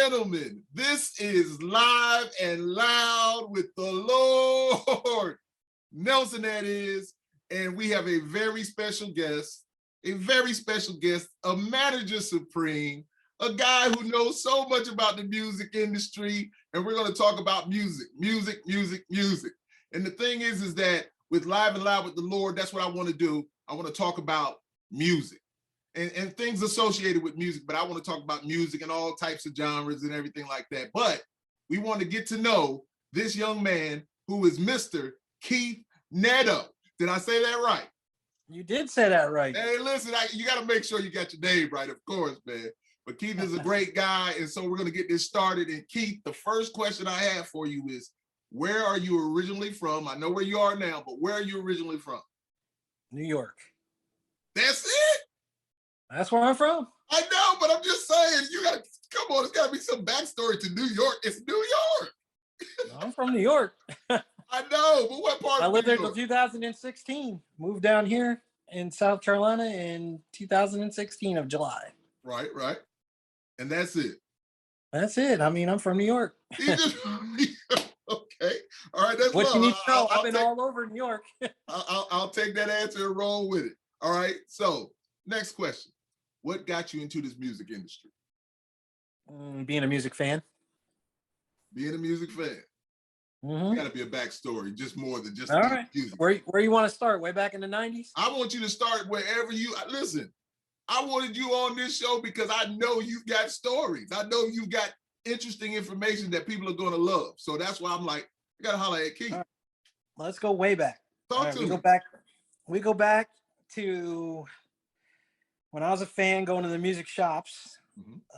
gentlemen, this is Live and Loud with the Lord. Nelson, that is. And we have a very special guest, a manager supreme, a guy who knows so much about the music industry. And we're going to talk about music. And the thing is that with Live and Loud with the Lord, that's what I want to do. I want to talk about music and things associated with music, but I want to talk about music and all types of genres and everything like that. But we want to get to know this young man who is Mr. Keith Neddo. Did I say that right? You did say that right. Hey, listen, you got to make sure you got your name right, of course, man. But Keith is a great guy, and so we're going to get this started. And Keith, the first question I have for you is, where are you originally from? I know where you are now, but where are you originally from? New York. That's it? That's where I'm from. I know, but I'm just saying, you got to, come on, there's got to be some backstory to New York. It's New York. I'm from New York. I know, but what part? I lived there until 2016. Moved down here in South Carolina in 2016 of July. Right. And that's it. That's it. I mean, I'm from New York. Okay. All right. That's what you need to know. I've been all over New York. I'll take that answer and roll with it. All right. So next question. What got you into this music industry? Being a music fan. Being a music fan. Mm-hmm. Got to be a backstory, just more than just all right. music. Where you want to start? Way back in the 90s? I want you to start wherever you listen. I wanted you on this show because I know you've got stories. I know you've got interesting information that people are going to love. So that's why I'm like, I got to holler at Keith. Right. Let's go way back. We go back to when I was a fan going to the music shops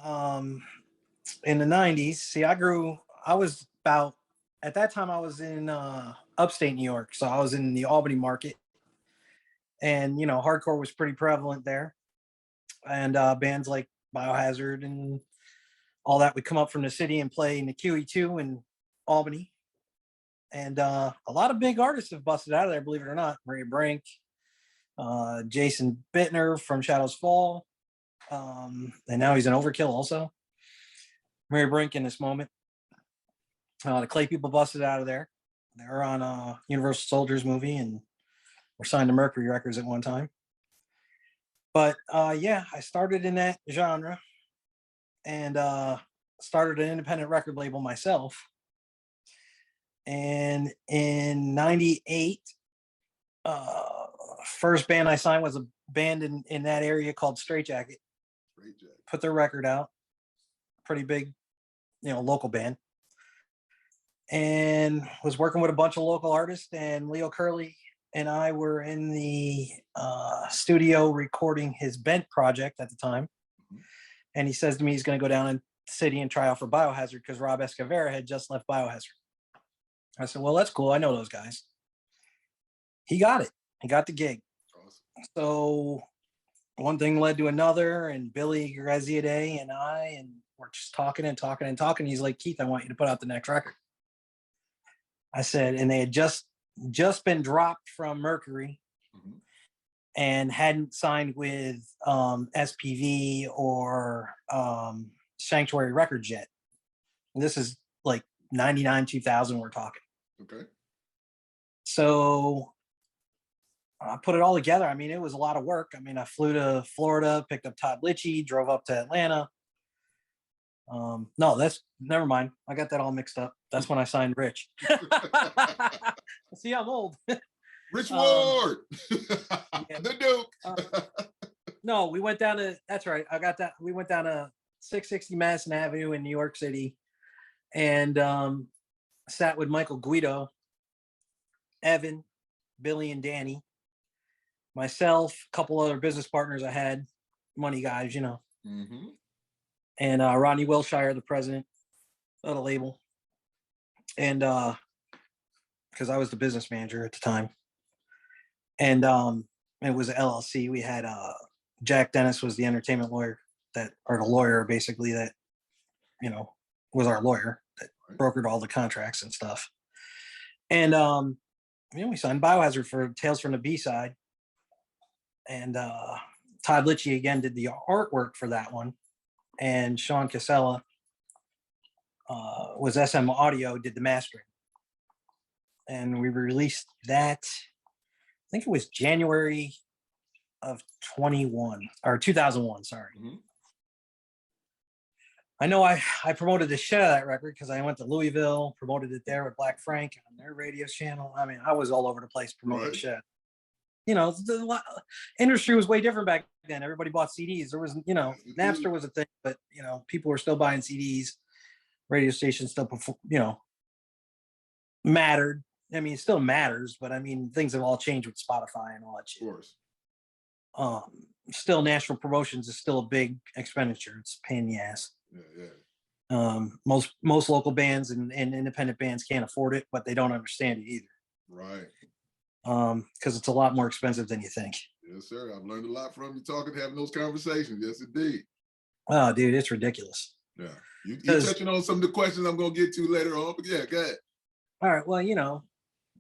in the 90s. See, at that time I was in upstate New York. So I was in the Albany market, and, hardcore was pretty prevalent there. And bands like Biohazard and all that would come up from the city and play in the QE2 in Albany. And a lot of big artists have busted out of there, believe it or not. Ray Brink, Jason Bittner from Shadows Fall. And now he's in Overkill also. Ray Brink in this moment. The Clay People busted out of there. They were on Universal Soldiers movie and were signed to Mercury Records at one time. But I started in that genre and started an independent record label myself. And in 98, first band I signed was a band in that area called Straight Jacket. Put their record out. Pretty big, local band. And was working with a bunch of local artists, and Leo Curley and I were in the studio recording his Bent project at the time. Mm-hmm. And he says to me he's going to go down in the city and try out for Biohazard because Rob Escavera had just left Biohazard. I said, well, that's cool. I know those guys. He got it. He got the gig. Awesome. So one thing led to another, and Billy Graziade and we're just talking. He's like, Keith, I want you to put out the next record. I said, and they had just been dropped from Mercury and hadn't signed with SPV or Sanctuary Records yet. And this is like 99, 2000 we're talking. Okay. So I put it all together. I mean, it was a lot of work. I mean, I flew to Florida, picked up Todd Litchie, drove up to Atlanta. No, never mind. I got that all mixed up. That's when I signed Rich. See, I'm old. Rich Ward, the Duke. No, we went down to, that's right. I got that. We went down to 660 Madison Avenue in New York City and sat with Michael Guido, Evan, Billy and Danny, myself, a couple other business partners I had, money guys, Mm-hmm. And Rodney Wilshire, the president of the label. And because I was the business manager at the time. And it was an LLC. We had Jack Dennis was the entertainment lawyer the lawyer basically that, was our lawyer that brokered all the contracts and stuff. And, we signed Biohazard for Tales from the B-side. And Todd Litchie again did the artwork for that one. And Sean Casella was SM Audio, did the mastering. And we released that, I think it was January of 2001, sorry. Mm-hmm. I know I promoted the shit out of that record because I went to Louisville, promoted it there with Black Frank on their radio channel. I mean, I was all over the place promoting shit. You know, the industry was way different back then. Everybody bought CDs. There was, you know, Napster was a thing, but, you know, people were still buying CDs. Radio stations still, you know, mattered. I mean, it still matters, but I mean, things have all changed with Spotify and all that shit. Of course. Still, national promotions is still a big expenditure. It's a pain in the ass. Yeah. Most local bands and independent bands can't afford it, but they don't understand it either. Right. Because it's a lot more expensive than you think. Yes, sir. I've learned a lot from you talking, having those conversations. Yes, indeed. Oh, dude, it's ridiculous. Yeah. You're touching on some of the questions I'm going to get to later on, but yeah, go ahead. All right. Well, you know,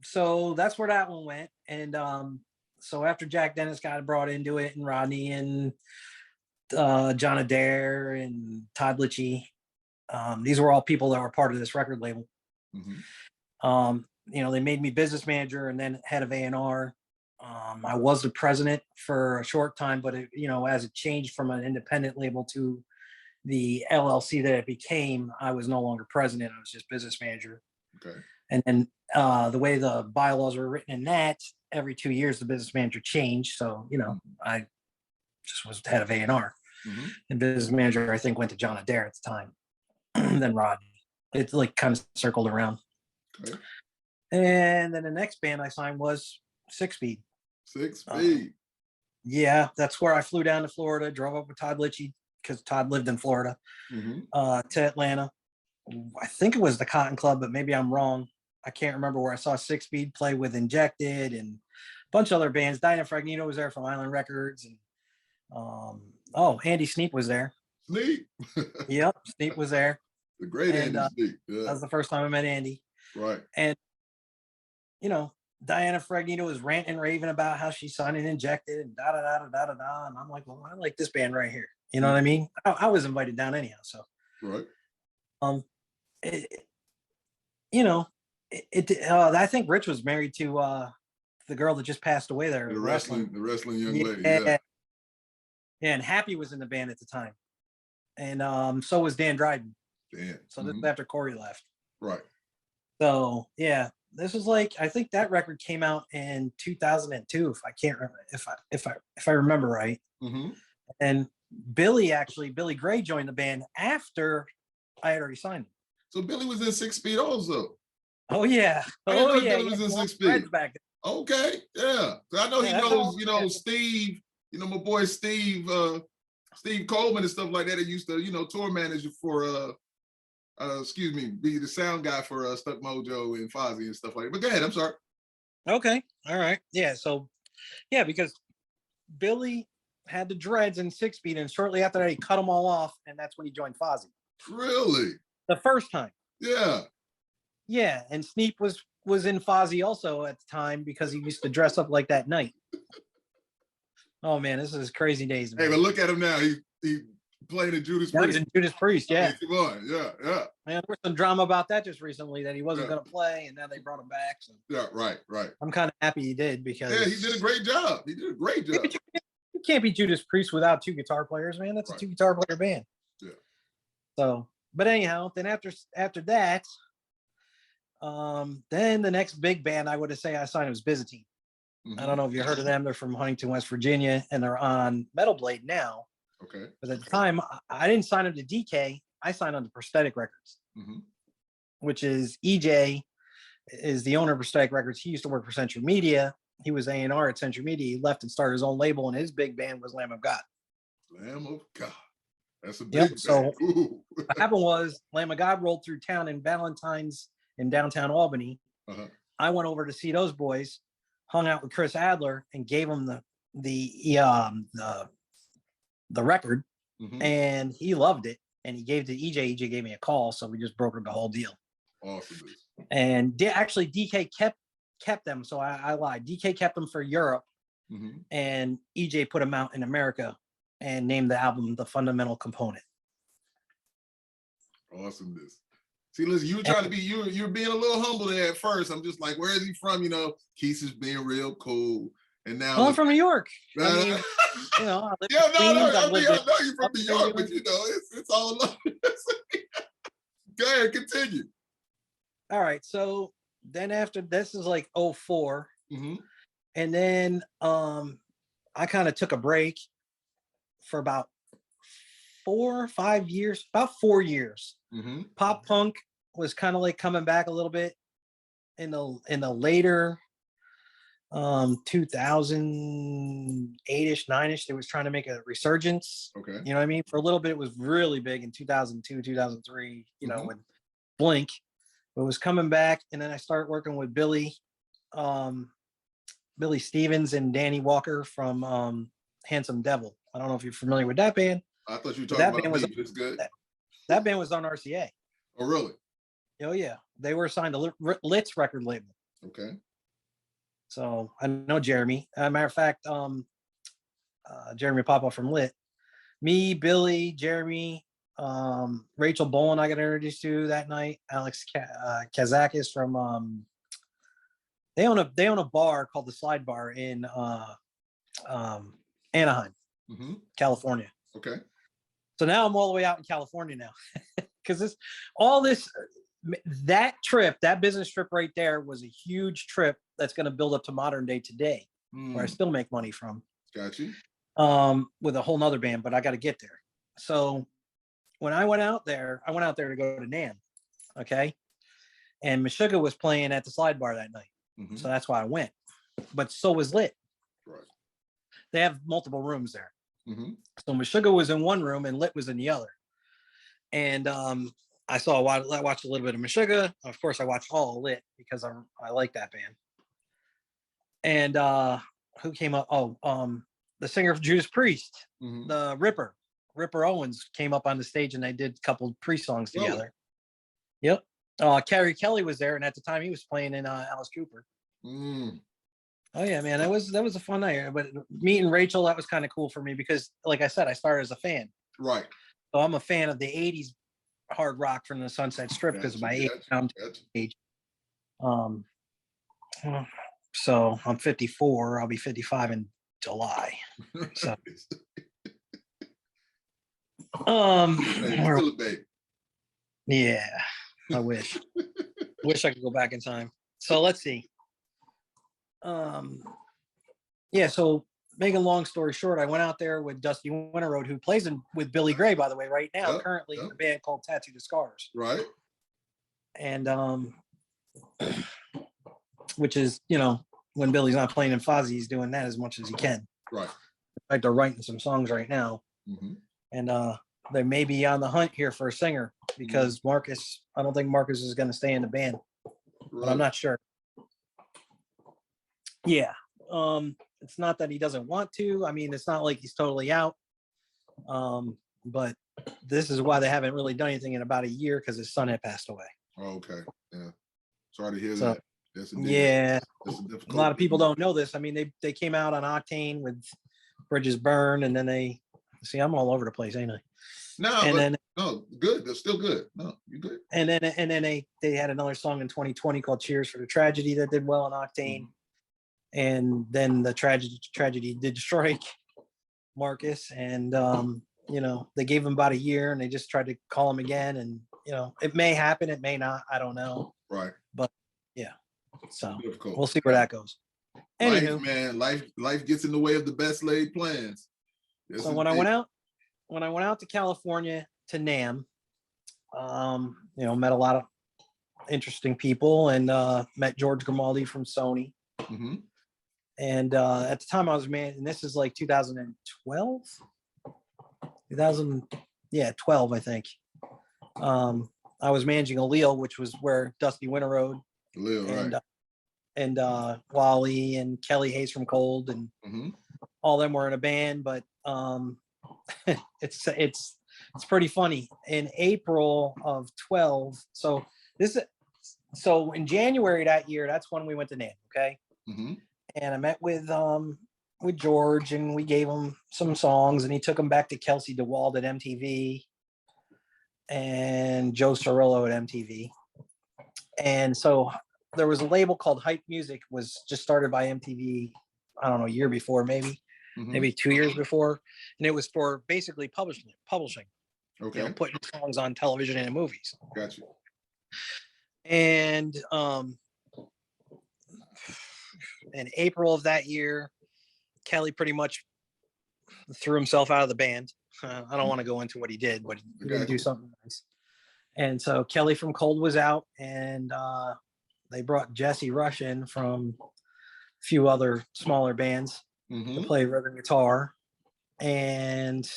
so that's where that one went. And so after Jack Dennis got brought into it, and Rodney and John Adair and Todd Litchie, these were all people that were part of this record label. Mm-hmm. You know, they made me business manager and then head of A&R. I was the president for a short time, but it, you know, as it changed from an independent label to the LLC that it became, I was no longer president. I was just business manager. Okay. And then the way the bylaws were written in that, every 2 years the business manager changed. So, you know, I just was head of A&R. Mm-hmm. And business manager, I think, went to John Adair at the time. Then Rodney. It's like kind of circled around. Okay. And then the next band I signed was Six Speed. Six Speed. Yeah, that's where I flew down to Florida, drove up with Todd Litchie because Todd lived in Florida, to Atlanta. I think it was the Cotton Club, but maybe I'm wrong. I can't remember, where I saw Six Speed play with Injected and a bunch of other bands. Diana Fragnito was there from Island Records, and Andy Sneap was there. Sneap. Yep, Sneap was there. The great Andy Sneap. Yeah. That was the first time I met Andy. Right. And you know, Diana Fragnito was ranting and raving about how she signed and Injected and da da da da da da. And I'm like, well, I like this band right here. You know what I mean? I was invited down anyhow. So, right. I think Rich was married to the girl that just passed away there. The wrestling young lady. Yeah. Yeah, and Happy was in the band at the time, and so was Dan Dryden. So this was after Corey left. Right. So yeah, this was like, I think that record came out in 2002, if I can't remember, if I remember right. Mm-hmm. And Billy Gray joined the band after I had already signed him. So Billy was in Six Speed also. Oh yeah. Billy was in Six Speed. Back then. Okay, yeah. So I know he knows, Steve. You know, my boy Steve Coleman and stuff like that. He used to, tour manager for be the sound guy for Stuck Mojo and Fozzy and stuff like that. But go ahead, I'm sorry. Okay, all right. Yeah, so yeah, because Billy had the dreads in Six Speed, and shortly after that he cut them all off, and that's when he joined Fozzy. Really? The first time. Yeah. Yeah, and Sneap was in Fozzy also at the time because he used to dress up like that night. Oh man, this is crazy days. Man. Hey, but look at him now. He playing in Judas Priest. He's in Judas Priest, yeah. I mean, come on, yeah. Man, there was some drama about that just recently that he wasn't going to play, and now they brought him back. So. Yeah, right. I'm kind of happy he did because he did a great job. You can't be Judas Priest without two guitar players, man. That's a two guitar player band. Yeah. So, but anyhow, then after that, then the next big band I would say I signed was Byzantine. Mm-hmm. I don't know if you heard of them. They're from Huntington, West Virginia, and they're on Metal Blade now. Okay. But at the time, I didn't sign them to DK. I signed on to Prosthetic Records, which is EJ is the owner of Prosthetic Records. He used to work for Century Media. He was A&R at Century Media. He left and started his own label, and his big band was Lamb of God. Lamb of God. That's a big band. So what happened was Lamb of God rolled through town in Valentine's in downtown Albany. I went over to see those boys, hung out with Chris Adler, and gave him the record, and he loved it. And he gave it to EJ. EJ gave me a call, so we just brokered the whole deal. Awesome. And actually, DK kept them. So I lied. DK kept them for Europe, and EJ put them out in America and named the album The Fundamental Component. Awesomeness. See, listen, you were trying to be, you're being a little humble there at first. I'm just like, where is he from? You know, Keith is being real cool. And now well, I'm from New York. I uh, mean, you know, I live yeah, in Queens. I I've mean, lived I in know you're from New York, but New you know, it's all love. Go ahead, continue. All right. So then after this is like '04. Mm-hmm. And then I kind of took a break for about 4 or 5 years, about 4 years. Mm-hmm. Pop punk was kind of like coming back a little bit in the later 2008ish, 9ish. They was trying to make a resurgence. Okay. You know what I mean? For a little bit, it was really big in 2002, 2003, you know, with Blink. It was coming back. And then I started working with Billy Stevens and Danny Walker from Handsome Devil. I don't know if you're familiar with that band. I thought you were talking about me, but it's good. That band was on RCA. Oh, really? Oh, yeah. They were signed to Lit's record label. Okay. So I know Jeremy. As a matter of fact, Jeremy Papa from Lit. Me, Billy, Jeremy, Rachel Bowen I got introduced to that night. Alex Kazakis from they own a bar called the Slide Bar in Anaheim, California. Okay. So now I'm all the way out in California now. Because that business trip right there was a huge trip that's going to build up to modern day today, where I still make money from. Got you. With a whole nother band, but I got to get there. So when I went out there to go to NAMM. Okay. And Meshuggah was playing at the Slide Bar that night. So that's why I went. But so was Lit. Right. They have multiple rooms there. So Meshuggah was in one room and Lit was in the other. And I watched a little bit of Meshuggah. Of course, I watched all of Lit because I like that band. And who came up? The singer of Judas Priest, the Ripper Owens came up on the stage and they did a couple Priest songs together. Yep. Carrie Kelly was there, and at the time he was playing in Alice Cooper. Oh yeah, man, that was a fun night. But meeting Rachel, that was kind of cool for me because, like I said, I started as a fan. Right. So I'm a fan of the '80s hard rock from the Sunset Strip because of my age. So I'm 54. I'll be 55 in July. So still a baby. Yeah, I wish. Wish I could go back in time. So let's see. Yeah, so making a long story short, I went out there with Dusty Winterroad, who plays with Billy Gray, by the way, right now, currently in a band called Tattoo the Scars. Right. And which is, you know, when Billy's not playing in Fozzy, he's doing that as much as he can. Right. In fact, they're writing some songs right now. And they may be on the hunt here for a singer because Marcus, I don't think Marcus is going to stay in the band. But I'm not sure. Yeah. It's not that he doesn't want to. I mean, it's not like he's totally out. But this is why they haven't really done anything in about a year because his son had passed away. Oh, okay. Yeah. Sorry to hear that. That's a lot of people don't know this. I mean, they came out on Octane with Bridges Burn, and then I'm all over the place, ain't I? No, good. They're still good. No, you're good. And then they had another song in 2020 called Cheers for the Tragedy that did well on Octane. And then the tragedy did strike Marcus, and you know, they gave him about a year, and they just tried to call him again, and you know, it may happen, it may not, I don't know. Right. But yeah, so difficult. We'll see where that goes. Anywho, life gets in the way of the best laid plans. So when I went out to California to NAMM, you know, met a lot of interesting people, and met George Grimaldi from Sony. And at the time I was and this is like 2012, 12, I think. I was managing Allele, which was where Dusty Winterroad and Wally and Kelly Hayes from Cold and all them were in a band. But it's pretty funny. In April of 12, so in January that year, that's when we went to NAMM. Okay. And I met with George, and we gave him some songs, and he took him back to Kelsey DeWald at MTV. and Joe Cirillo at MTV. And so there was a label called Hype Music, was just started by MTV, I don't know, a year before, maybe 2 years before. And it was for basically publishing, Okay. putting songs on television and in movies. Gotcha. And in April of that year, Kelly pretty much threw himself out of the band. I don't want to go into what he did, but he didn't do something nice. And so Kelly from Cold was out, and they brought Jesse Rush in from a few other smaller bands to play rhythm guitar. And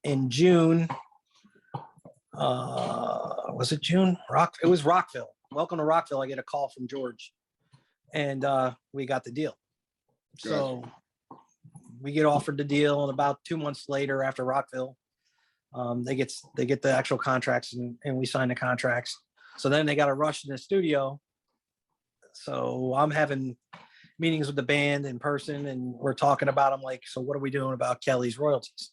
in June, was it June? It was Rockville. Welcome to Rockville. I get a call from George, and we got the deal. So we get offered the deal, and about 2 months later, after Rockville, they get the actual contracts, and we sign the contracts. So then they got to rush in the studio. So I'm having meetings with the band in person, and we're talking about, I'm like, so what are we doing about Kelly's royalties?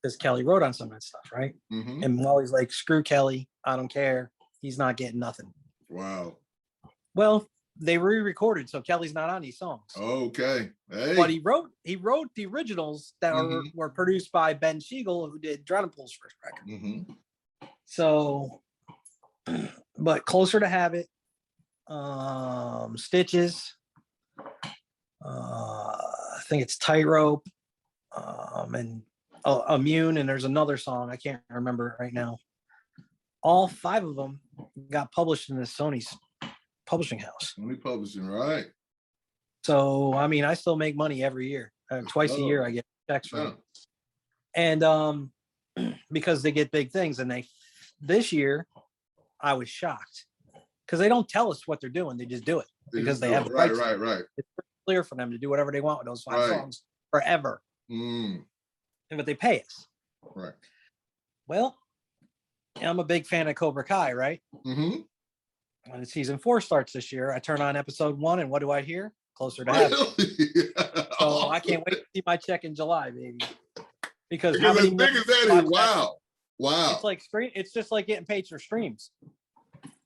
Because Kelly wrote on some of that stuff, right? And Wally's like, screw Kelly, I don't care. He's not getting nothing. Wow. Well, they re-recorded, so Kelly's not on these songs. Okay. Hey. But he wrote the originals that were produced by Ben Siegel, who did Drowning-Pool's first record. So, but Closer to Habit, Stitches, I think it's Tightrope, and Immune, and there's another song I can't remember right now. All 5 of them got published in the Sony's publishing house. Sony Publishing, right? So I mean, I still make money every year. Twice a year I get checks from them. And because they get big things, and this year I was shocked because they don't tell us what they're doing, they just do it because they have the rights. Right. It's clear for them to do whatever they want with those 5 songs forever. But they pay us. Right. Well, I'm a big fan of Cobra Kai, right? When season 4 starts this year, I turn on episode 1, and what do I hear? Closer to Habit. So I can't wait to see my check in July, baby. Because how many big as that is, wow. It's like it's just like getting paid for streams.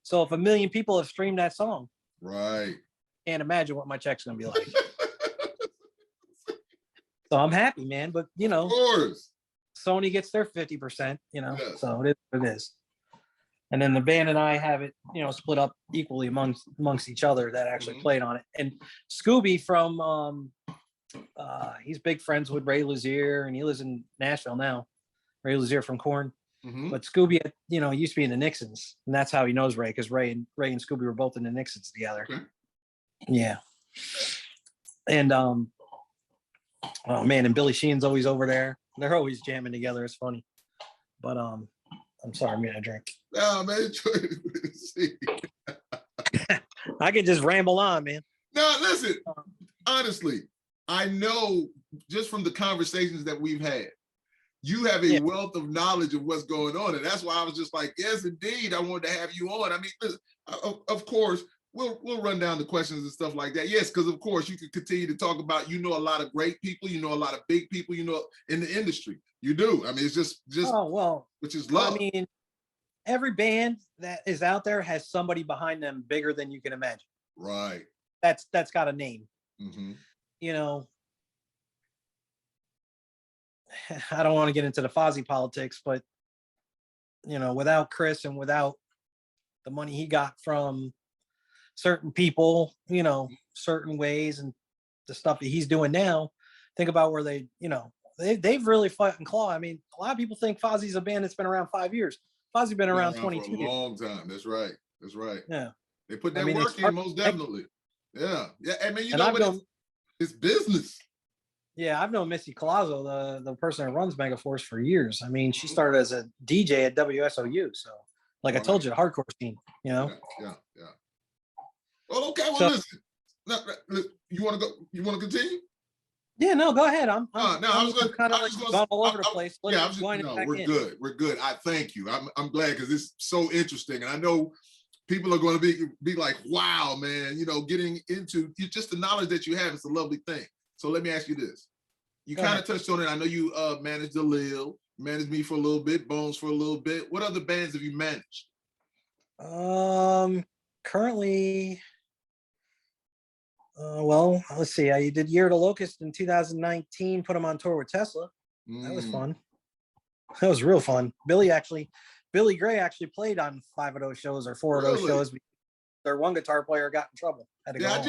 So if 1 million people have streamed that song, right, can't imagine what my check's gonna be like. So I'm happy, man. But of course, Sony gets their 50%, so it is what it is. And then the band and I have it, split up equally amongst each other that actually played on it. And Scooby from, he's big friends with Ray Luzier, and he lives in Nashville now. Ray Luzier from Korn. But Scooby, used to be in the Nixons, and that's how he knows Ray, because Ray and Scooby were both in the Nixons together. Yeah. And oh man, and Billy Sheen's always over there. They're always jamming together. It's funny. But I'm sorry, man, I drink. No, man. I could just ramble on, man. No, listen. Honestly, I know just from the conversations that we've had, you have a wealth of knowledge of what's going on, and that's why I was just like, yes, indeed, I wanted to have you on. I mean, listen, of course, we'll run down the questions and stuff like that. Yes, because of course you could continue to talk about, a lot of great people, a lot of big people, in the industry. You do. I mean, it's just oh well, which is love. I mean, every band that is out there has somebody behind them bigger than you can imagine. Right. That's got a name. I don't want to get into the Fozzy politics, but without Chris and without the money he got from certain people, certain ways, and the stuff that he's doing now, think about where they've really fought and claw. I mean, a lot of people think Fozzy's a band that's been around 5 years. Fozzy's been around 22 years. For a long time. That's right. Yeah. They put that work in, most definitely. Yeah. I mean, it's business. Yeah, I've known Missy Colazzo, the person that runs Megaforce, for years. I mean, she started as a DJ at WSOU. So, like I told you, the hardcore scene, Yeah. Well, okay. Well, listen. You want to go? You want to continue? Yeah, no, go ahead. I'm kind of gone all over the place. We're good. We're good. I thank you. I'm glad, because it's so interesting, and I know people are going to be like, wow, man, getting into just the knowledge that you have is a lovely thing. So let me ask you this. You kind of touched on it. I know you managed the Lil. managed me for a little bit, Bones for a little bit. What other bands have you managed? Currently, well, let's see. I did Year to Locust in 2019. Put them on tour with Tesla. That was fun. That was real fun. Billy Gray actually played on 5 of those shows or 4 of those shows. Their one guitar player got in trouble. Had to go home.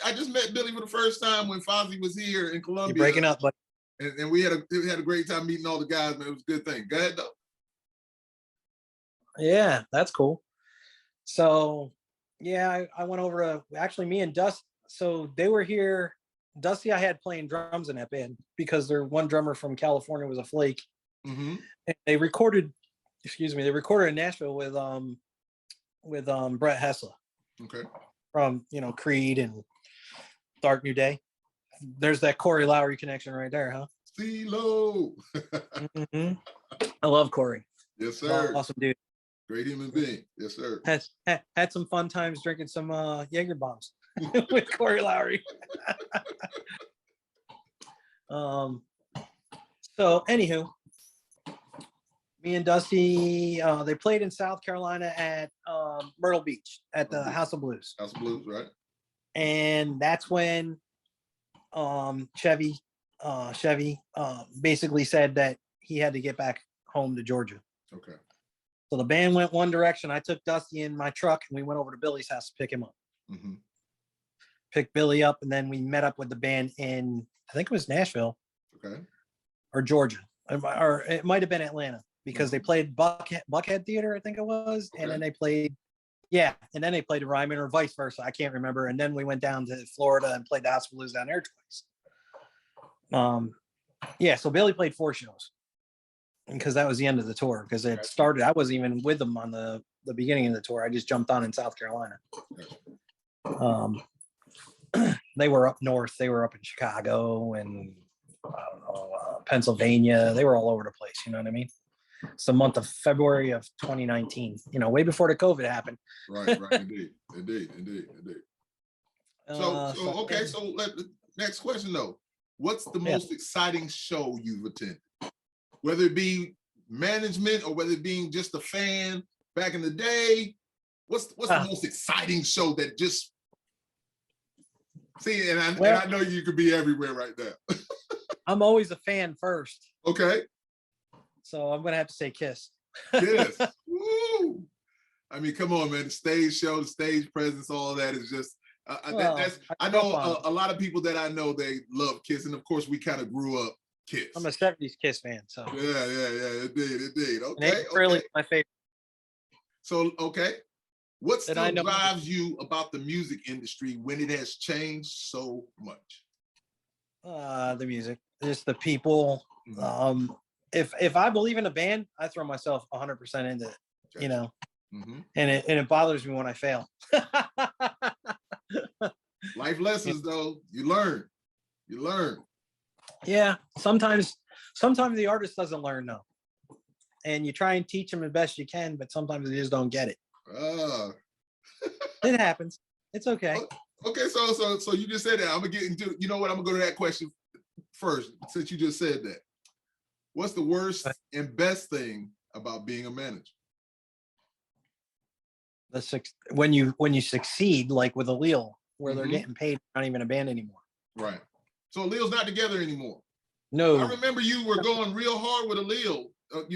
I just met Billy for the first time when Fozzy was here in Columbia. You're breaking up, but and we had a great time meeting all the guys, man. It was a good thing. Go ahead though. Yeah, that's cool. So yeah, I went over to actually me and Dust. So they were here. Dusty, I had playing drums in that band because their one drummer from California was a flake. Mm-hmm. And they recorded in Nashville with Brett Hessler. Okay. From Creed and Dark New Day. There's that Corey Lowry connection right there, huh? CeeLo. Mm-hmm. I love Corey. Yes, sir. Awesome dude. Great human being. Yes, sir. Had some fun times drinking some Jaeger bombs with Corey Lowry. So anywho, me and Dusty, they played in South Carolina at Myrtle Beach at the House of Blues. House of Blues, right? And that's when Chevy basically said that he had to get back home to Georgia. Okay. So the band went one direction. I took Dusty in my truck and we went over to Billy's house to pick him up. Mm-hmm. Picked Billy up, and then we met up with the band in, I think it was Nashville. Okay. Or Georgia. Or it might have been Atlanta because they played Buckhead Theater, I think it was. Okay. And then they played Ryman or vice versa. I can't remember. And then we went down to Florida and played the House of Blues down there twice. So Billy played 4 shows because that was the end of the tour because it started. I wasn't even with them on the beginning of the tour. I just jumped on in South Carolina. They were up north. They were up in Chicago and Pennsylvania. They were all over the place. You know what I mean? It's the month of February of 2019. Way before the COVID happened. Right. Indeed. So next question though. What's the most exciting show you've attended? Whether it be management or whether it being just a fan back in the day, what's the most exciting show that just see? And I know you could be everywhere right now. I'm always a fan first. Okay. So I'm gonna have to say Kiss. Kiss. Woo! I mean, come on, man. The stage show, the stage presence, all that is just. I know a lot of people that I know, they love Kiss, and of course, we kind of grew up Kiss. I'm a 70s Kiss fan, so. Yeah. Indeed. Okay. Really my favorite. So, okay. What still drives you about the music industry when it has changed so much? The music, just the people. Mm-hmm. If I believe in a band, I throw myself 100% into it. Gotcha. Mm-hmm. and it bothers me when I fail. Life lessons, though. You learn. Yeah. Sometimes the artist doesn't learn though, and you try and teach them the best you can, but sometimes they just don't get it. It happens. It's okay. Okay. So you just said that. I'm gonna get into. You know what? I'm gonna go to that question first, since you just said that. What's the worst and best thing about being a manager? When you succeed, like with Allele, where they're getting paid, not even a band anymore. Right. So Allele's not together anymore. No. I remember you were going real hard with Allele, a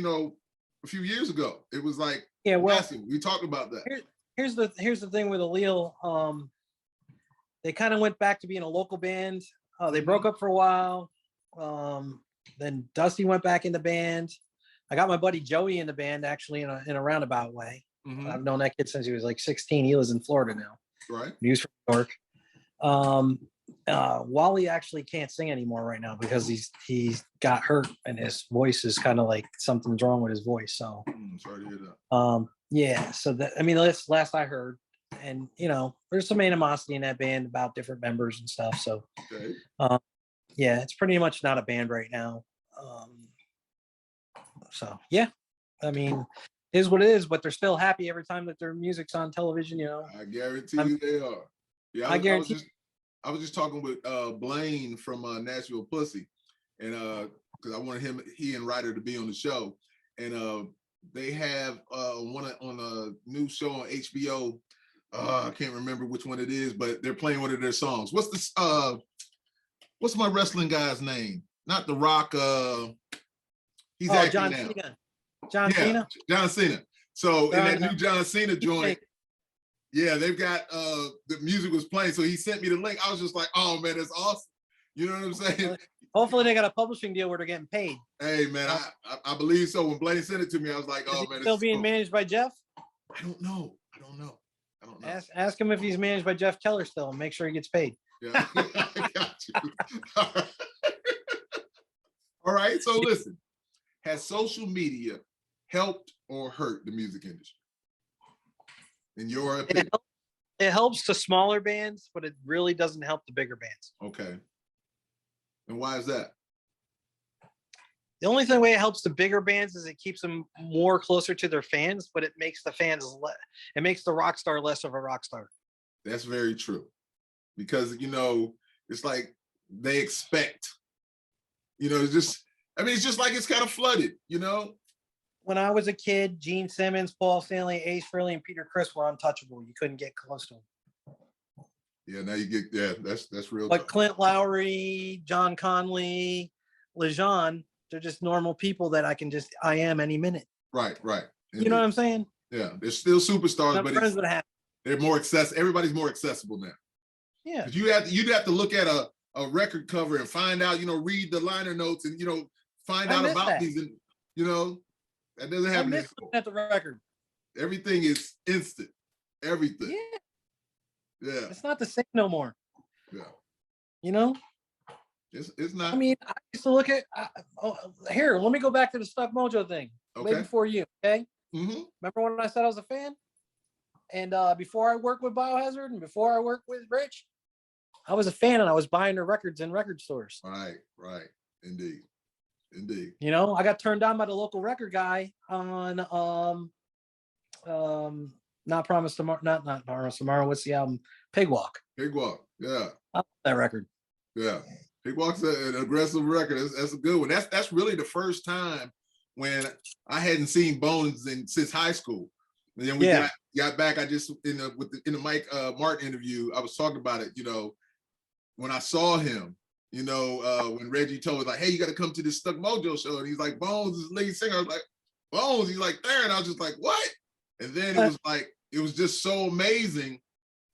few years ago. It was like, massive. We talked about that. Here's the thing with Allele. They kind of went back to being a local band. They broke up for a while. Then Dusty went back in the band. I got my buddy Joey in the band, actually, in a roundabout way. Mm-hmm. I've known that kid since he was like 16. He lives in Florida now. Right. He was from New York. Wally actually can't sing anymore right now because he's got hurt and his voice is kind of like something's wrong with his voice. So sorry to hear that. Yeah. So that's last I heard. And there's some animosity in that band about different members and stuff. So okay. Yeah, it's pretty much not a band right now. So yeah, I mean, it is what it is, but they're still happy every time that their music's on television, I guarantee you they are. Yeah, I was just talking with Blaine from Nashville Pussy, and because I wanted he and Ryder to be on the show. And they have on a new show on HBO. I can't remember which one it is, but they're playing one of their songs. What's this? What's my wrestling guy's name? Not The Rock. He's acting John now. Cena. John Cena. So in that new John Cena joint, yeah, they've got the music was playing. So he sent me the link. I was just like, oh man, that's awesome. You know what I'm saying? Hopefully they got a publishing deal where they're getting paid. Hey man, I believe so. When Blaine sent it to me, I was like, oh man, still being managed by Jeff? I don't know. Ask him if he's managed by Jeff Keller still, and make sure he gets paid. Yeah, I got you. All right. So listen, has social media helped or hurt the music industry? In your opinion? It helps the smaller bands, but it really doesn't help the bigger bands. Okay. And why is that? The only way it helps the bigger bands is it keeps them more closer to their fans, but it makes the it makes the rock star less of a rock star. That's very true. Because, it's like they expect, it's just like it's kind of flooded, When I was a kid, Gene Simmons, Paul Stanley, Ace Frehley, and Peter Criss were untouchable. You couldn't get close to them. Yeah, now that's real. Like Clint Lowry, John Conley, LeJean, they're just normal people that I am any minute. Right. Indeed. You know what I'm saying? Yeah, they're still superstars, but they're more accessible. Everybody's more accessible now. Yeah. You'd have to look at a record cover and find out, read the liner notes and, find out about that. These, and, that doesn't happen anymore. At the record. Everything is instant. Everything. Yeah. It's not the same no more. Yeah. It's not. I mean, I used to look at here. Let me go back to the Stuck Mojo thing. Okay. Way before you. Okay. Mm-hmm. Remember when I said I was a fan? And before I worked with Biohazard and before I worked with Rich, I was a fan and I was buying their records in record stores. Right. Indeed. I got turned down by the local record guy on Not Promise Tomorrow, not Promise Tomorrow. What's the album? Pig Walk. Yeah. I love that record. Yeah. Pig Walk's an aggressive record. That's a good one. That's really the first time when I hadn't seen Bones since high school. And then we got back. I just in the Mike Martin interview, I was talking about it. When I saw him, when Reggie told me like, "Hey, you got to come to this Stuck Mojo show," and he's like, "Bones is lead singer." I was like, "Bones?" He's like, "There," and I was just like, "What?" And then it was just so amazing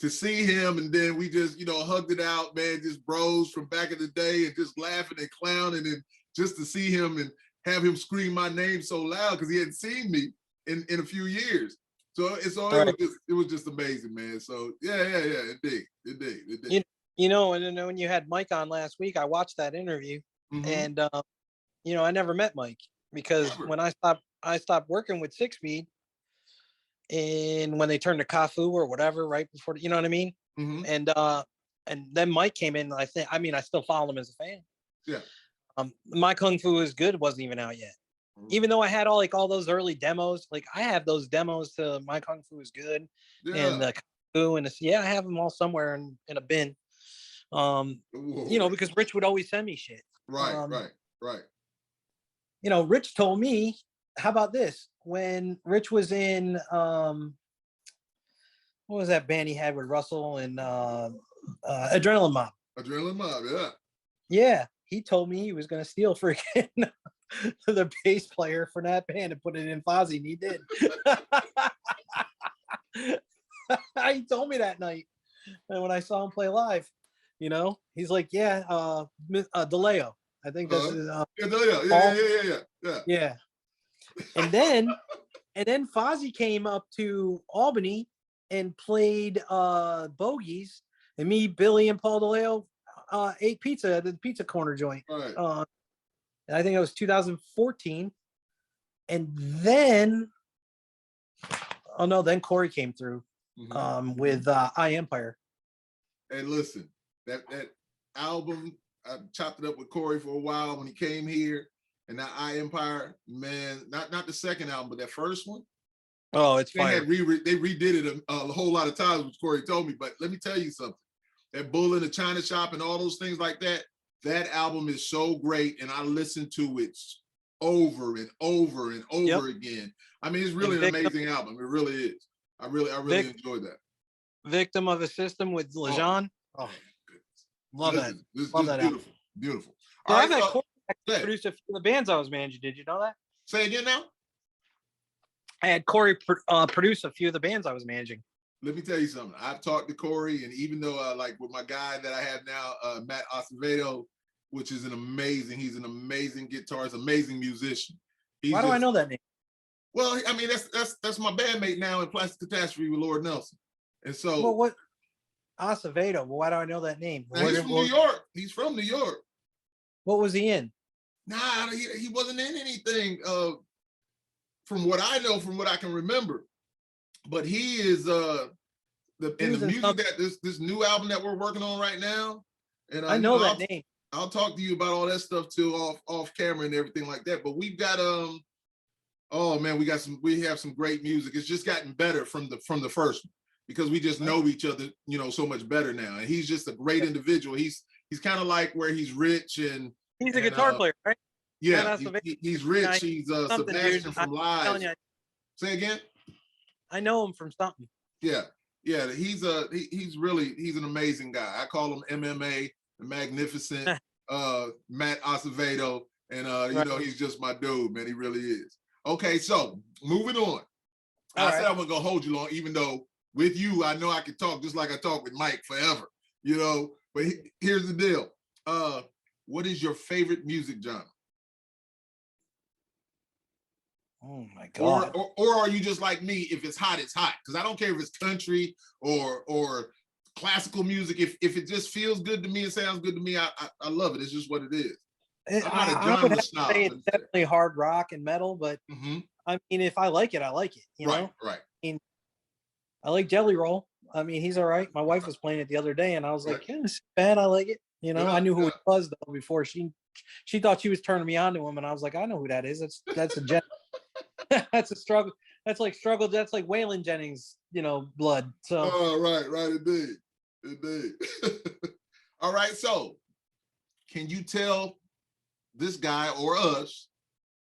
to see him, and then we just hugged it out, man, just bros from back in the day, and just laughing and clowning, and just to see him and have him scream my name so loud because he hadn't seen me in a few years. So it was just amazing, man. So yeah, indeed. And then when you had Mike on last week, I watched that interview, and I never met Mike because when I stopped working with Six Speed, and when they turned to Kafu or whatever, right before, you know what I mean? Mm-hmm. And then Mike came in. I still follow him as a fan. Yeah. My Kung Fu is Good wasn't even out yet. Even though I had all those early demos, like I have those demos to My Kung Fu is Good and the Kung Fu and I have them all somewhere in a bin. Because Rich would always send me shit. Right. Rich told me, how about this? When Rich was in what was that band he had with Russell and Adrenaline Mob? Adrenaline Mob, yeah. Yeah, he told me he was going to steal freaking the bass player for that band and put it in Fozzy, and he did. He told me that night, and when I saw him play live, he's like, DeLeo. I think that's his, DeLeo. Yeah. And then Fozzy came up to Albany and played Bogies, and me, Billy, and Paul DeLeo ate pizza at the Pizza Corner joint. Right. And I think it was 2014. And then, then Corey came through with I Empire. Hey, listen, that album, I chopped it up with Corey for a while when he came here, and that I Empire, man, not the second album, but that first one. Oh, it's fire. They redid it a whole lot of times, which Corey told me. But let me tell you something. That Bull in the China Shop and all those things like that, That album is so great, and I listen to it over and over and over again. I mean, it's really an amazing album. It really is. I really enjoyed that. Victim of a System with LeJean. Oh, love that. Love that beautiful, album. Beautiful. So I've had Corey produce a few of the bands I was managing. Did you know that? Say again now. I had Corey produce a few of the bands I was managing. Let me tell you something. I've talked to Corey, and even though like with my guy that I have now, Matt Acevedo, which is he's an amazing guitarist, amazing musician. Why do I know that name? Well, I mean, that's my bandmate now in Plastic Catastrophe with Lord Nelson. And so, well, what Acevedo? Well, why do I know that name? He's from New York. He's from New York. What was he in? Nah, he wasn't in anything. From what I know, from what I can remember, but he is the music that this new album that we're working on right now. And I know that name. I'll talk to you about all that stuff too off camera and everything like that. But we've got oh man, we have some great music. It's just gotten better from the first one, because we just know each other, so much better now. And he's just a great individual. He's kind of like where he's rich and he's a guitar player, right? Yeah, he's rich. He's Sebastian from Live. Say again. I know him from something. Yeah. He's an amazing guy. I call him MMA, the Magnificent, Matt Acevedo, and he's just my dude, man. He really is. Okay, so moving on. I said I wasn't gonna hold you long, even though with you, I know I can talk just like I talk with Mike forever, But here's the deal. What is your favorite music genre? Oh my God. Or are you just like me? If it's hot, it's hot. Because I don't care if it's country or classical music. If it just feels good to me and sounds good to me, I love it. It's just what it is. I'm not a genre snob. It's definitely hard rock and metal, but I mean, if I like it, I like it. You know? Right. I mean, I like Jelly Roll. I mean, he's all right. My wife was playing it the other day, and I was like, yeah, it's bad. I like it. I knew who it was though before she thought she was turning me on to him, and I was like, I know who that is. That's a Jen. That's a struggle. That's like struggle. That's like Waylon Jennings, blood. So. Oh, right, indeed. All right. So, can you tell this guy or us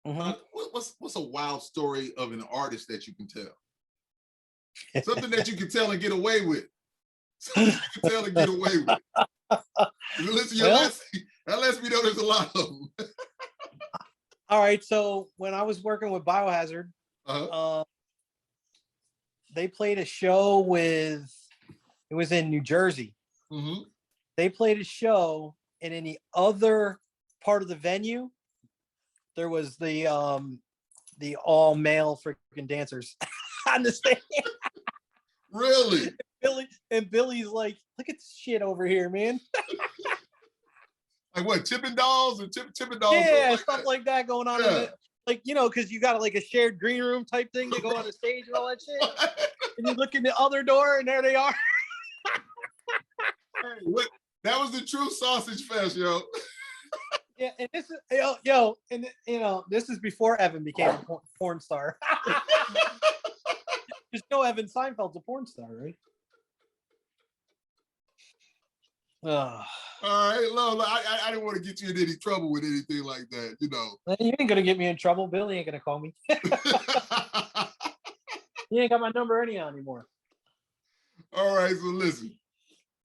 what's a wild story of an artist that you can tell? Something that you can tell and get away with. Something you can tell and get away with. Listen, that lets me know there's a lot of them. All right. So when I was working with Biohazard, they played a show it was in New Jersey. Mm-hmm. They played a show, and in the other part of the venue, there was the all male freaking dancers on the stage. Really? Billy's like, look at this shit over here, man. Like what, Chipping Dolls or Chipping Dolls? Yeah, stuff like that going on. Yeah. Like, because you got like a shared green room type thing to go on the stage and all that shit. And you look in the other door, and there they are. Hey, that was the true sausage fest, yo. Yeah, and this is this is before Evan became a porn star. Just Evan Seinfeld's a porn star, right? All right, Lola, I didn't want to get you in any trouble with anything like that, You ain't gonna get me in trouble. Billy ain't gonna call me. You ain't got my number anyhow anymore. All right, so listen.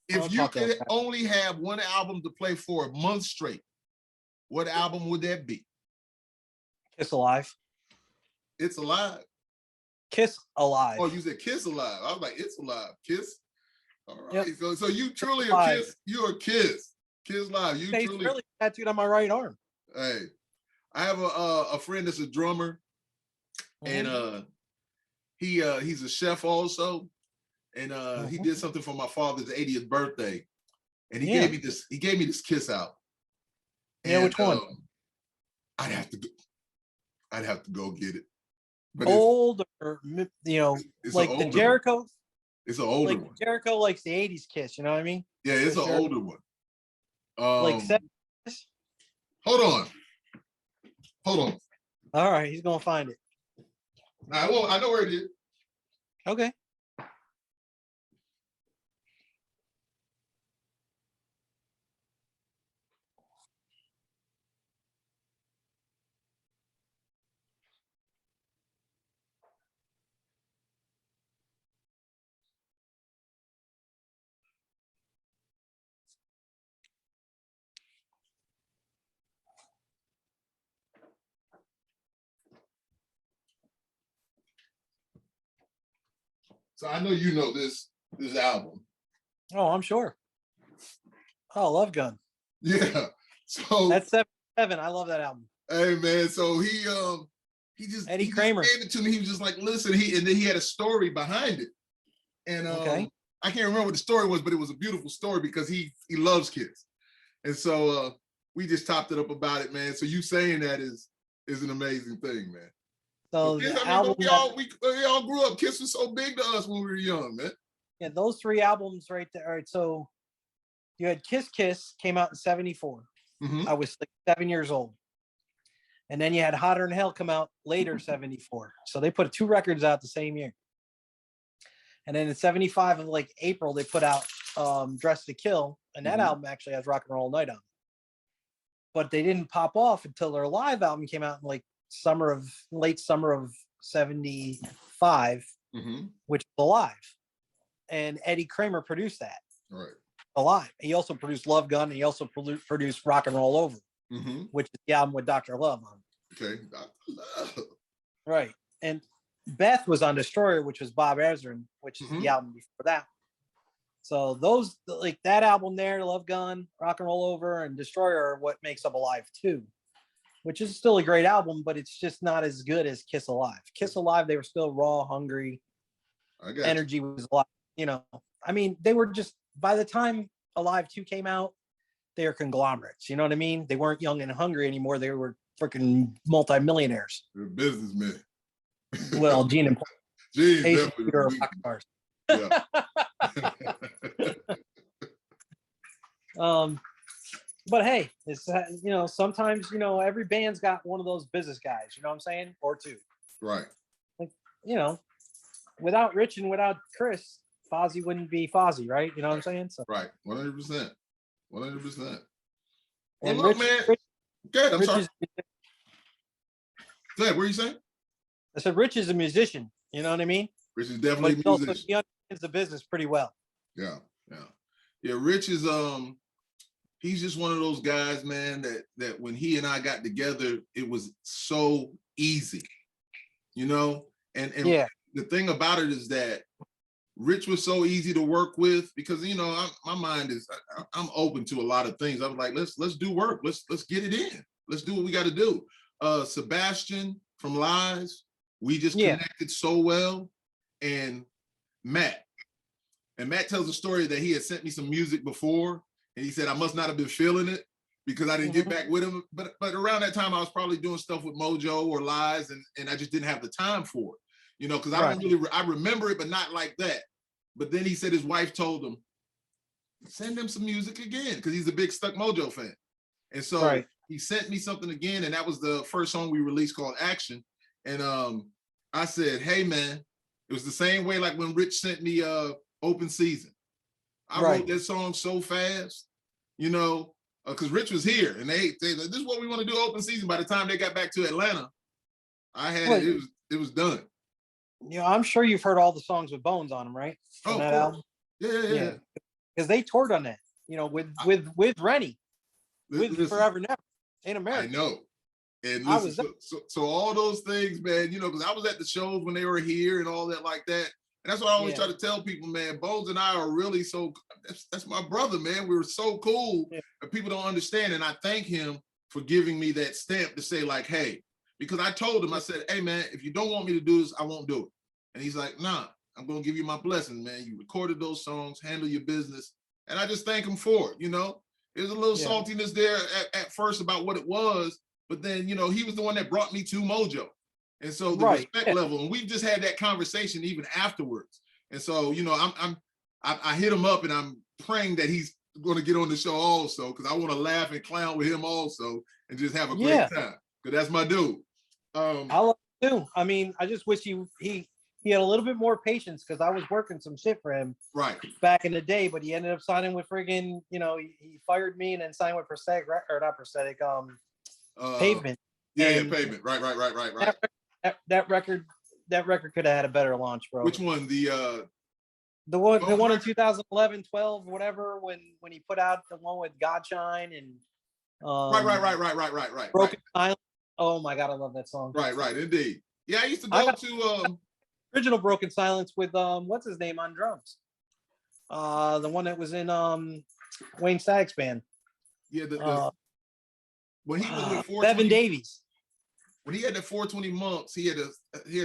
If you could only have one album to play for a month straight, what album would that be? Kiss Alive. It's Alive. Kiss Alive. Oh, you said Kiss Alive. I was like, It's Alive. Kiss. All right. Yep. So you truly a Kiss. You're a Kiss. Kiss Live. You truly really tattooed on my right arm. Hey, I have a friend that's a drummer, and he's a chef also, and he did something for my father's 80th birthday, and he gave me this Kiss out. Yeah, which one? I'd have to go get it. But older, it's like the Jericho. One. It's an older one. Jericho likes the 80s Kiss, you know what I mean? Yeah, it's an older one. Like 70s? Hold on. All right, he's gonna find it. I know where it is. Okay. So I know you know this album. Oh, I'm sure. Oh, Love Gun. Yeah. So That's 77. I love that album. hey man, so he Eddie just Kramer. gave it to me. He was just like, listen, and then he had a story behind it. And Okay. I can't remember what the story was, but it was a beautiful story because he loves Kiss. And so we just topped it up about it, man. So you saying that is an amazing thing, man. So Kiss, the I mean, album we all grew up. Kiss was so big to us when we were young, man. yeah, those 3 albums right there. All right, so you had Kiss Kiss came out in 74. Mm-hmm. I was like 7 years old. And then you had Hotter Than Hell come out later, 74. So they put 2 records out the same year. And then in 75 of like April, they put out Dress to Kill. And that album actually has Rock and Roll Night on it. But they didn't pop off until their live album came out in like late summer of 75, which is Alive. And Eddie Kramer produced that. Right. Alive. He also produced Love Gun. And he also produced Rock and Roll Over, which is the album with Dr. Love on it. Okay. Dr. Love. Right. And Beth was on Destroyer, which was Bob Ezrin, which is the album before that. So those, like that album there, Love Gun, Rock and Roll Over, and Destroyer are what makes up Alive 2, which is still a great album, but it's just not as good as Kiss Alive. Kiss Alive, they were still raw, hungry. Energy was a lot, you know. I mean, they were just, by the time Alive 2 came out, they were conglomerates. You know what I mean? They weren't young and hungry anymore. They were freaking multimillionaires. They're businessmen. Well, Gene and Gene definitely rock stars. Yeah. But hey, it's you know, sometimes, you know, every band's got one of those business guys, you know what I'm saying? Or 2. Right. Like, you know, without Rich and without Chris, Fozzy wouldn't be Fozzy, right? You know what I'm saying? So right. 100%. 100%. Well, and look, man. Good. I'm sorry. Go ahead. What are you saying? I said Rich is a musician. You know what I mean? Rich is definitely a musician. Also, he understands the business pretty well. Yeah. Rich is he's just one of those guys, man, that when he and I got together, it was so easy, you know? And yeah. The thing about it is that Rich was so easy to work with because, you know, my mind is, I'm open to a lot of things. I was like, let's do work. Let's get it in. Let's do what we got to do. Sebastian from Lies, we just connected so well. And Matt tells a story that he had sent me some music before. And he said, I must not have been feeling it because I didn't get back with him. But around that time, I was probably doing stuff with Mojo or Lies, and I just didn't have the time for it. You know, because I remember it, but not like that. But then he said his wife told him, send him some music again, because he's a big Stuck Mojo fan. And so he sent me something again, and that was the first song we released called Action. And I said, hey, man, it was the same way like when Rich sent me Open Season. I wrote that song so fast, you know, because Rich was here, and they this is what we want to do, Open Season. By the time they got back to Atlanta, I had it was done. You know, I'm sure you've heard all the songs with Bones on them, right? From that album. Yeah. Because they toured on that, you know, with Rennie, with Forever Never in America. I know. And listen, so all those things, man, you know, because I was at the shows when they were here and all that like that. And that's what I always try to tell people, man. Bones and I are really that's my brother, man. We were so cool. And people don't understand. And I thank him for giving me that stamp to say, like, hey, because I told him, I said, hey, man, if you don't want me to do this, I won't do it. And he's like, nah, I'm going to give you my blessing, man. You recorded those songs, handle your business. And I just thank him for it, you know. There's a little saltiness there at first about what it was. But then, you know, he was the one that brought me to Mojo. And so the respect level, and we've just had that conversation even afterwards. And so, you know, I hit him up and I'm praying that he's going to get on the show also, because I want to laugh and clown with him also and just have a great time. Because that's my dude. I love him too. I mean, I just wish he had a little bit more patience, because I was working some shit for him back in the day, but he ended up signing with friggin', you know, he fired me and then signed with Pavement. Pavement. Right. That record could have had a better launch, bro. Which one? The one in 2011, 12, whatever, when he put out the one with Godshine and right. Broken Island. Oh my God, I love that song. Right, indeed. Yeah, I used to go to original Broken Silence with what's his name on drums? The one that was in Wayne Static's band. Yeah, when he was with 420, Bevan Davies. When he had the 420 Monks, he had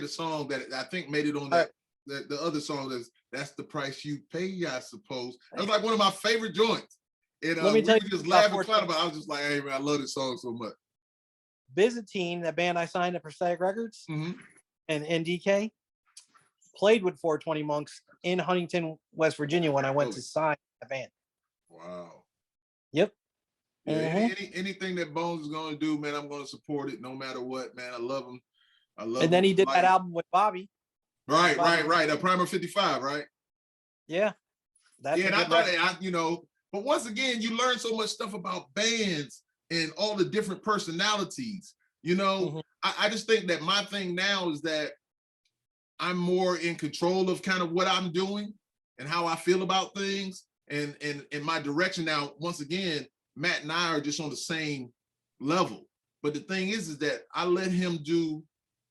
a song that I think made it on that the other song that's the price you pay, I suppose. That was like one of my favorite joints. And Let me tell you, just laugh and clown about it. I was just like, hey man, I love this song so much. Byzantine, that band I signed at Prosthetic Records, Mm-hmm. and NDK played with 420 Monks in Huntington, West Virginia when I went to sign that band. Wow. Yep. Yeah, anything that Bones is gonna do, man, I'm gonna support it no matter what, man. I love him. And then he did that album with Bobby. Right. A Primer 55, right? Yeah. And I thought but once again, you learn so much stuff about bands and all the different personalities. I just think that my thing now is that I'm more in control of kind of what I'm doing and how I feel about things and my direction. Now, once again, Matt and I are just on the same level. But the thing is that I let him do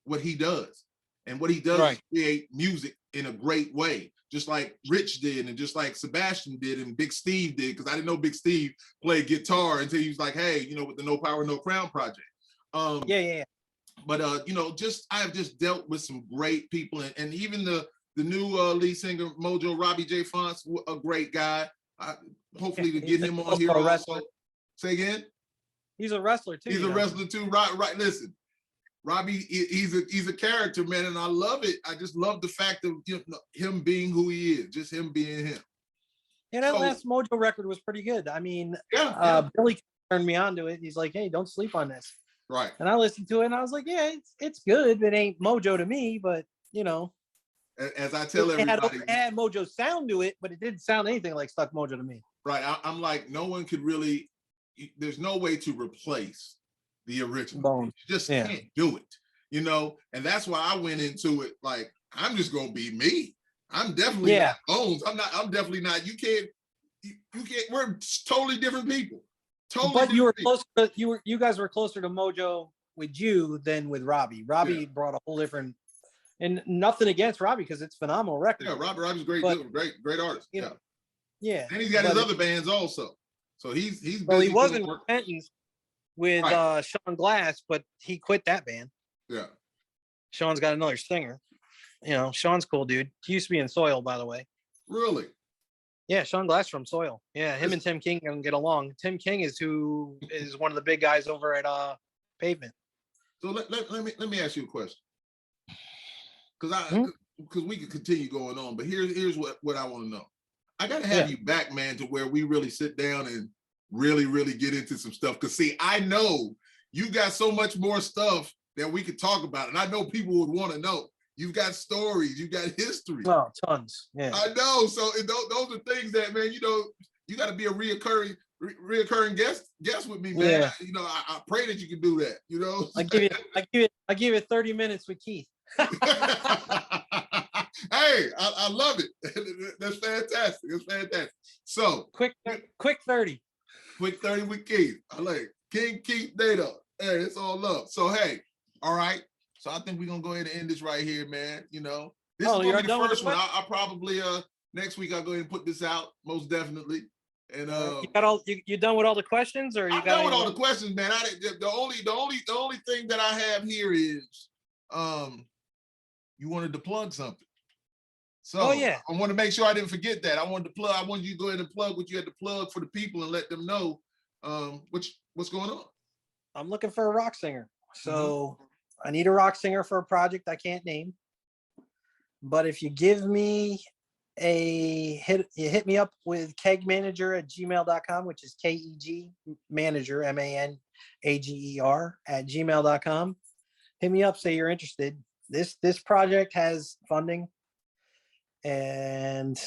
what he does. And what he does is create music in a great way, just like Rich did and just like Sebastian did and Big Steve did, because I didn't know Big Steve played guitar until he was like, hey, with the No Power, No Crown project. Yeah. But I've just dealt with some great people, and even the new lead singer Mojo, Robbie J. Fonts, a great guy. Hopefully to get him on here also. Say again? He's a wrestler too. He's a wrestler too. Right. Listen, Robbie, he's a character, man, and I love it. I just love the fact of him being who he is, just him being him. Yeah, that last Mojo record was pretty good. I mean, Billy turned me on to it. He's like, hey, don't sleep on this. Right. And I listened to it and I was like, yeah, it's good. It ain't Mojo to me, but as I tell everybody, it had Mojo sound to it, but it didn't sound anything like Stuck Mojo to me. Right. I'm like, no one could really, there's no way to replace the original. Bones. You just can't do it, and that's why I went into it like, I'm just gonna be me. I'm definitely not Bones. I'm definitely not. You can't, we're totally different people. Totally. But you were close to, you guys were closer to Mojo with you than with Robbie. Robbie brought a whole different, and nothing against Robbie because it's a phenomenal record. Yeah, Robbie's great artist. Yeah. And he's got his other bands also. So he's busy. Well, he wasn't Repentance with Sean Glass, but he quit that band. Yeah. Sean's got another singer. Sean's cool, dude. He used to be in Soil, by the way. Really? Yeah, Sean Glass from Soil. Yeah, him and Tim King can get along. Tim King is one of the big guys over at Pavement. So let me ask you a question. Because we could continue going on, but here's what I want to know. I gotta have you back, man, to where we really sit down and really, really get into some stuff. Because see, I know you got so much more stuff that we could talk about, and I know people would want to know. You've got stories, you got history. Oh, tons. Yeah. I know. So those are things that, man, you got to be a reoccurring guest with me, man. Yeah. I pray that you can do that. I give it 30 minutes with Keith. Hey, I love it. That's fantastic. It's fantastic. So quick 30. Quick 30 with Keith. I like it. King Keith Neddo. Hey, it's all love. So hey, all right. So I think we're gonna go ahead and end this right here, man. This is gonna be the first one. I probably next week I'll go ahead and put this out, most definitely. And you done with all the questions, or I'm done with all the questions, man. The only thing that I have here is you wanted to plug something. So I want to make sure I didn't forget that. I wanted you to go ahead and plug what you had to plug for the people and let them know what's going on. I'm looking for a rock singer. So I need a rock singer for a project I can't name. But if you give me you hit me up with kegmanager@gmail.com, which is KEG manager, MANAGER @gmail.com. Hit me up, say you're interested. This project has funding and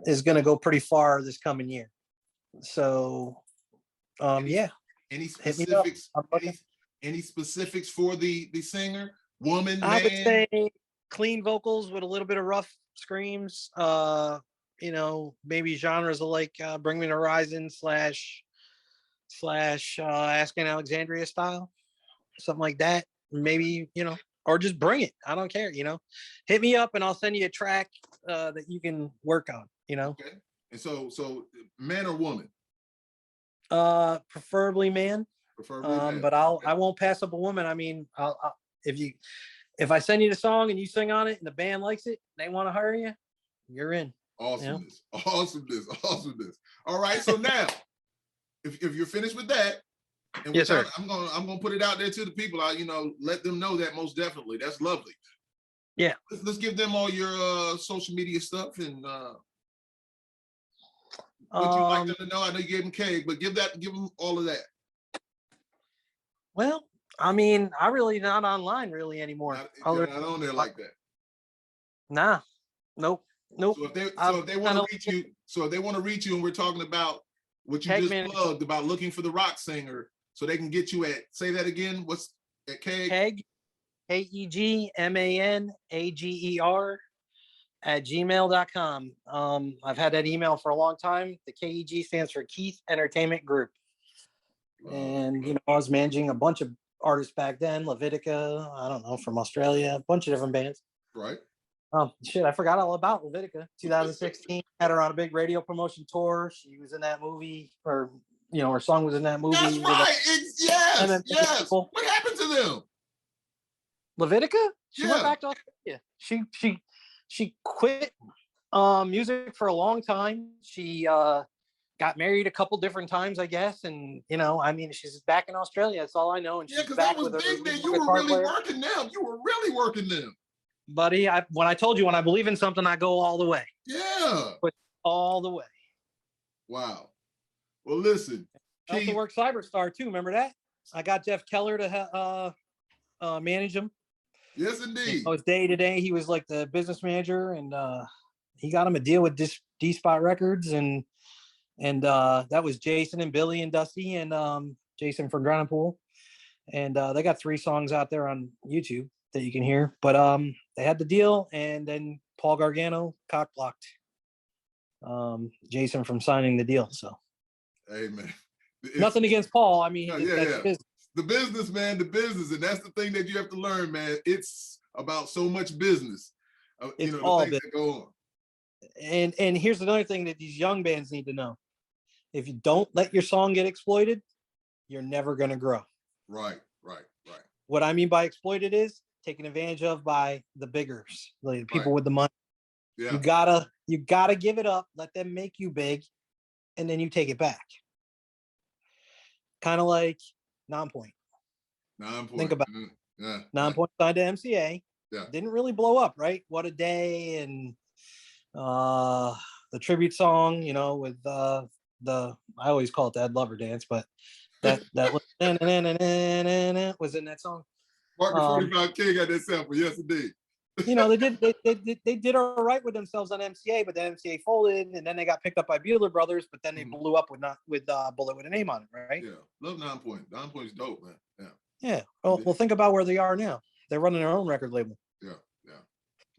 is going to go pretty far this coming year. So any specifics? Any specifics for the singer, woman, man? I would say clean vocals with a little bit of rough screams. Maybe genres of like Bring Me the Horizon / Asking Alexandria style, something like that. Maybe or just bring it. I don't care. Hit me up and I'll send you a track that you can work on. Okay. And so man or woman? Preferably man. Preferably man. But I won't pass up a woman. I mean, if I send you the song and you sing on it and the band likes it, they want to hire you, you're in. Awesomeness. Awesomeness. All right. So now, if you're finished with that, and yes, sir. I'm gonna put it out there to the people. Let them know that most definitely. That's lovely. Yeah. Let's give them all your social media stuff and what you like them to know. I know you gave them cake, but give them all of that. Well, I mean, I really not online really anymore. Not on there like that. Nah. Nope. So if they want to reach you, and we're talking about what you just plugged about looking for the rock singer, so they can get you at, say that again. What's at Keg? Keg, KEGMANAGER @gmail.com. I've had that email for a long time. The KEG stands for Keith Entertainment Group. And I was managing a bunch of artists back then, Levitica, I don't know, from Australia, a bunch of different bands. Right. I forgot all about Levitica. 2016, had her on a big radio promotion tour. She was in that movie, or her song was in that movie. That's right. Yes. What happened to them? Levitica? She went back to Australia. She quit music for a long time. She got married a couple different times, I guess, and she's back in Australia. That's all I know. And because that was big, man. You were really working them. You were really working them, buddy. When I told you, when I believe in something, I go all the way. Yeah, all the way. Wow. Well, listen. I also worked Cyberstar too. Remember that? I got Jeff Keller to manage him. Yes, indeed. It's day to day. He was like the business manager, and he got him a deal with D Spot Records, and that was Jason and Billy and Dusty and Jason from Ground and Pool, and they got 3 songs out there on YouTube that you can hear. But they had the deal, and then Paul Gargano cock blocked Jason from signing the deal. So, hey man, nothing against Paul. I mean, business. The business, man, the business, and that's the thing that you have to learn, man. It's about so much business. It's the all things business. that go on. And here's another thing that these young bands need to know: if you don't let your song get exploited, you're never going to grow. Right. What I mean by exploited is taken advantage of by the biggers, the people with the money. Yeah. You gotta give it up, let them make you big, and then you take it back. Kind of like Nonpoint. Think about it. Yeah. Nonpoint signed to MCA. Yeah. Didn't really blow up, right? What a Day, and the tribute song, with the I always call it the Ed Lover dance, but that was was in that song. Mark the 45 King got that sample. Yes, indeed. They did all right with themselves on MCA, but then MCA folded, and then they got picked up by Bueller Brothers, but then they blew up with Bullet with a Name on it, right? Yeah, love Nonpoint. Nonpoint's dope, man. Yeah. Well, think about where they are now. They're running their own record label. Yeah.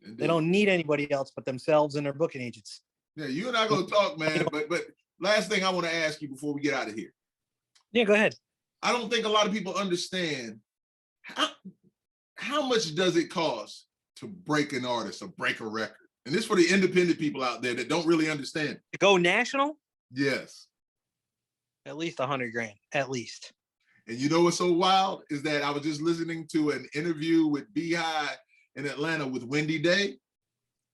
Indeed. They don't need anybody else but themselves and their booking agents. Yeah, you and I gonna talk, man. But last thing I want to ask you before we get out of here. Yeah, go ahead. I don't think a lot of people understand how much does it cost to break an artist or break a record? And this for the independent people out there that don't really understand. To go national? Yes. At least $100,000, at least. And you know what's so wild is that I was just listening to an interview with Beehive in Atlanta with Wendy Day.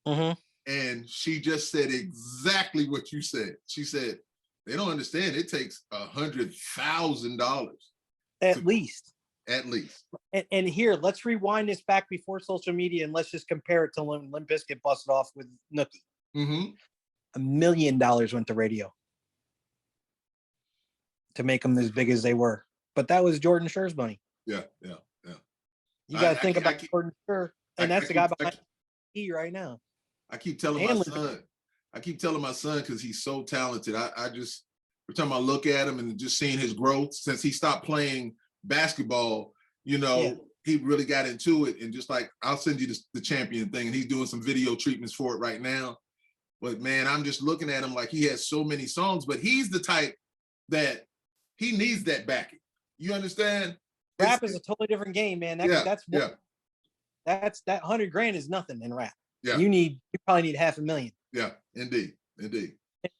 Mm-hmm. And she just said exactly what you said. She said, they don't understand. It takes $100,000. At least. At least. And here, let's rewind this back before social media, and let's just compare it to when Limp Bizkit busted off with Nookie. Mm-hmm. $1 million went to radio to make them as big as they were. But that was Jordan Schur's money. Yeah. You got to think about Jordan Schur, and that's the guy behind E right now. I keep telling my son. I keep telling my son because he's so talented. I just every time I look at him and just seeing his growth since he stopped playing basketball, he really got into it. And just like, I'll send you the champion thing, and he's doing some video treatments for it right now. But man, I'm just looking at him like he has so many songs, but he's the type that he needs that backing. You understand? Rap is a totally different game, man. That's that 100 grand is nothing in rap. Yeah. You probably need $500,000. Yeah, indeed.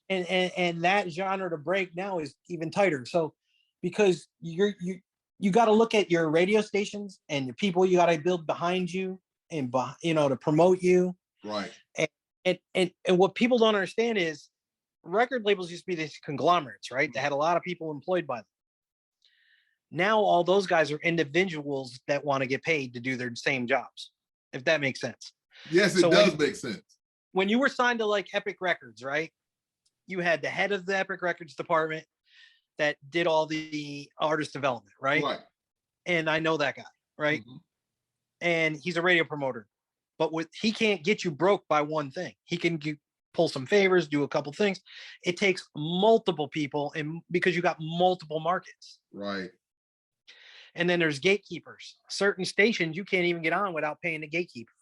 And that genre to break now is even tighter. So because you got to look at your radio stations and the people you got to build behind you and to promote you. Right. And what people don't understand is record labels used to be these conglomerates, right? They had a lot of people employed by them. Now all those guys are individuals that want to get paid to do their same jobs, if that makes sense. Yes, it does make sense. When you were signed to like Epic Records, right? You had the head of the Epic Records department that did all the artist development, right? Right. And I know that guy, right? Mm-hmm. And he's a radio promoter, but he can't get you broke by one thing. He can pull some favors, do a couple things. It takes multiple people, and because you got multiple markets. Right. And then there's gatekeepers. Certain stations you can't even get on without paying the gatekeeper.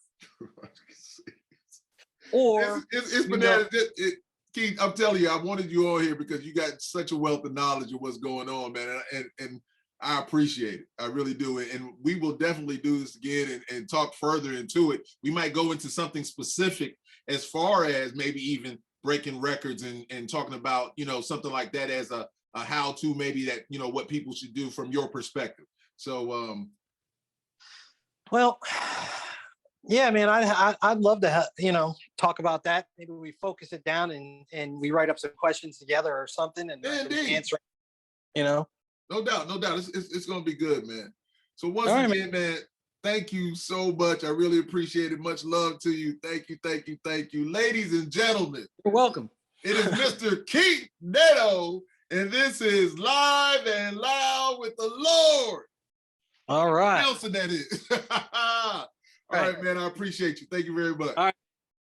Or it's bananas. Keith, I'm telling you, I wanted you on here because you got such a wealth of knowledge of what's going on, man. And I appreciate it. I really do. And we will definitely do this again and talk further into it. We might go into something specific as far as maybe even breaking records and talking about, something like that as a how-to, maybe that, what people should do from your perspective. So, well, yeah, man, I'd love to, talk about that. Maybe we focus it down and we write up some questions together or something and answer, No doubt. It's going to be good, man. So once again, man, thank you so much. I really appreciate it. Much love to you. Thank you. Ladies and gentlemen. You're welcome. It is Mr. Keith Neddo, and this is Live and Loud with the Lord. All right. Nelson, that is. All right, man. I appreciate you. Thank you very much. All right.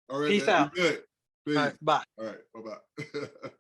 All right. Peace man. out. You're good. Peace. All right. Bye. All right. Bye-bye.